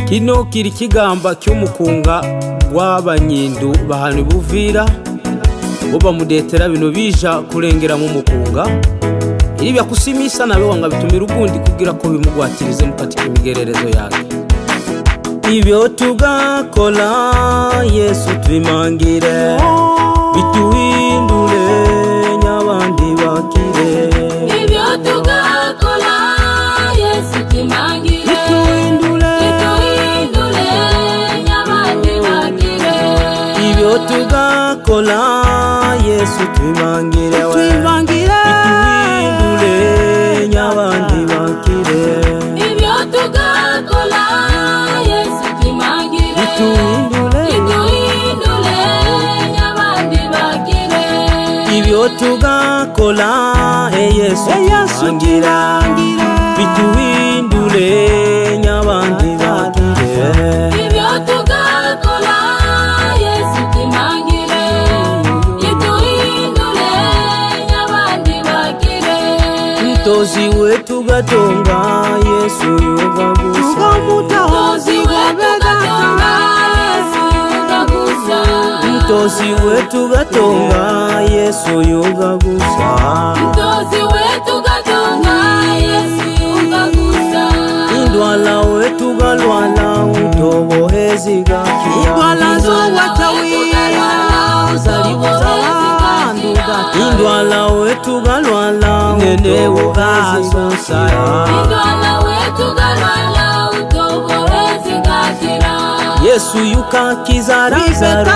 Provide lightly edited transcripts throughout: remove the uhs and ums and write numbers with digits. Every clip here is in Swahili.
Kino kiri kigamba cy'umukunga gw'abanyindu bahani Buvira bo bamudetera bino bija kurengera mu mukunga iri byakusimisa nabe wanga bitumira ugundi kugira ko bimugwatirize mukatika imigererezo yake. Ibyo tugakola Yesu twimangire bituhindure nyabandi bakire. Ibyo tugakola Yesu twimangire bituhindure nyabandi bakire. Ibyo tugakola Yesu twimangire bituhindure nyabandi bakire. Ibyo tugakola Yesu twimangire bituhindure nyabandi bakire. Ibyo tugakola Yesu twimangire bituhindure nyabandi bakire. Ibyo tugakola Yesu twimangire bituhindure nyabandi bakire. Mtozi wetu gatonga Yesu yogagusa. Mtozi wetu gatonga Yesu yogagusa. Mtozi wetu gatonga Yesu yogagusa. Mtozi wetu gatonga Yesu yogagusa. Indwala wetu galwala utobohezi gakia. Indwala zo watawira zalibuza wanduga. Indwala wetu galwala nene ugazosa. Indwala wetu galwala utobohezi gakia. Yesu yukakiza Lazaro.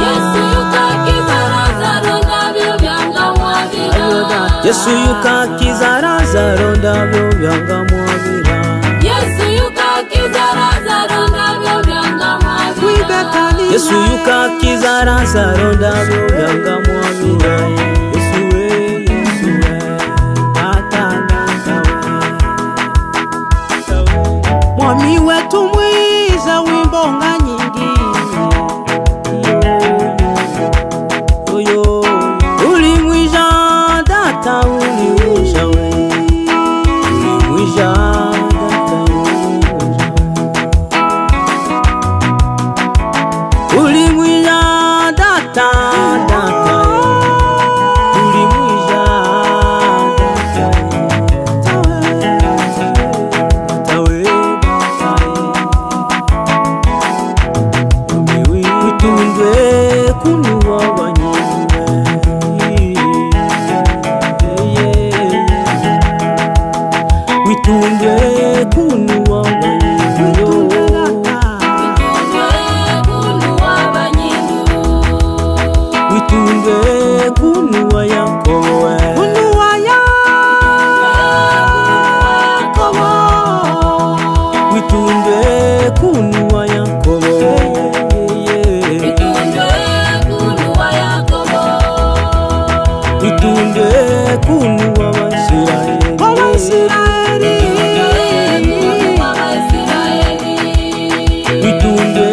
Yesu yukakiza Lazaro ndabyo byanga mwabira. Yesu yukakiza Lazaro ndabyo byanga mwabira. Yesu yukakiza Lazaro ndabyo byanga mwabira. Yesu yukakiza Lazaro ndabyo byanga mwabira. Yesu we tata Mwami wetu mwiza wimbonga nyingi. Oyo uli mwisha data uli mwisha we. Uli mwisha data uli mwisha data uli mwisha data we. Witundwe kunuwa wanyinwe. Witundwe kunuwa wanyinwe. Witundwe kunuwa Yakobo. Kunuwa Yakobo. Witundwe kunuwa Yakobo. Witundwe kunuwa Waisiraeli. Witundwe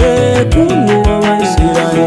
kunuwa Waisiraeli.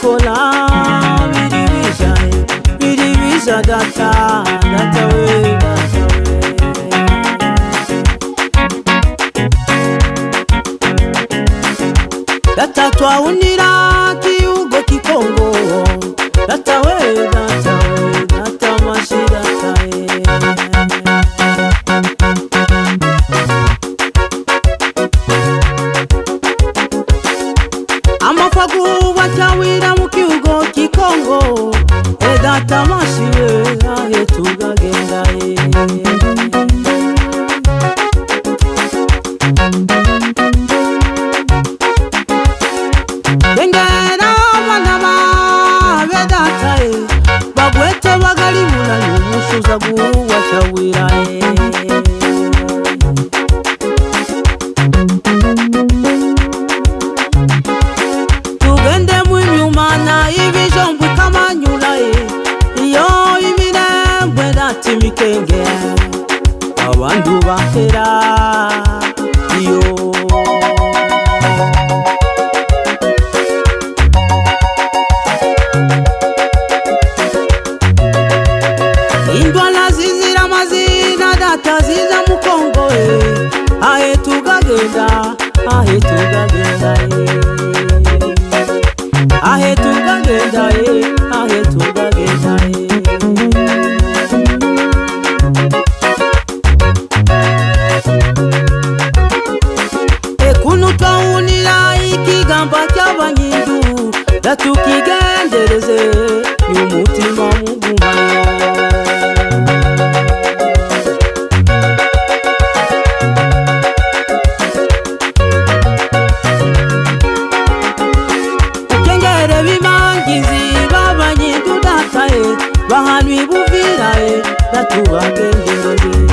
kola biribisha data we data twawunira kiugo kikongo data we data mashira tae amafagu watawira mu kiugo kikongo data mashire ahe tugagenda Yengera manama bedata bagwete bagali mulani umusuza guwatawira tugende mu myumana ibijombu kamanyula iyo imirembwe dati mikenge abandu bahera iyo indwala zizira mazina data ziza mukongo ahe tugagenda ahe tugagenda ahe tugagenda ahe tugagenda ekunu twawunira ikigamba cy'abanyindu datukigendereze y'umutima mugumayo bahanwi buvirae datubagendereze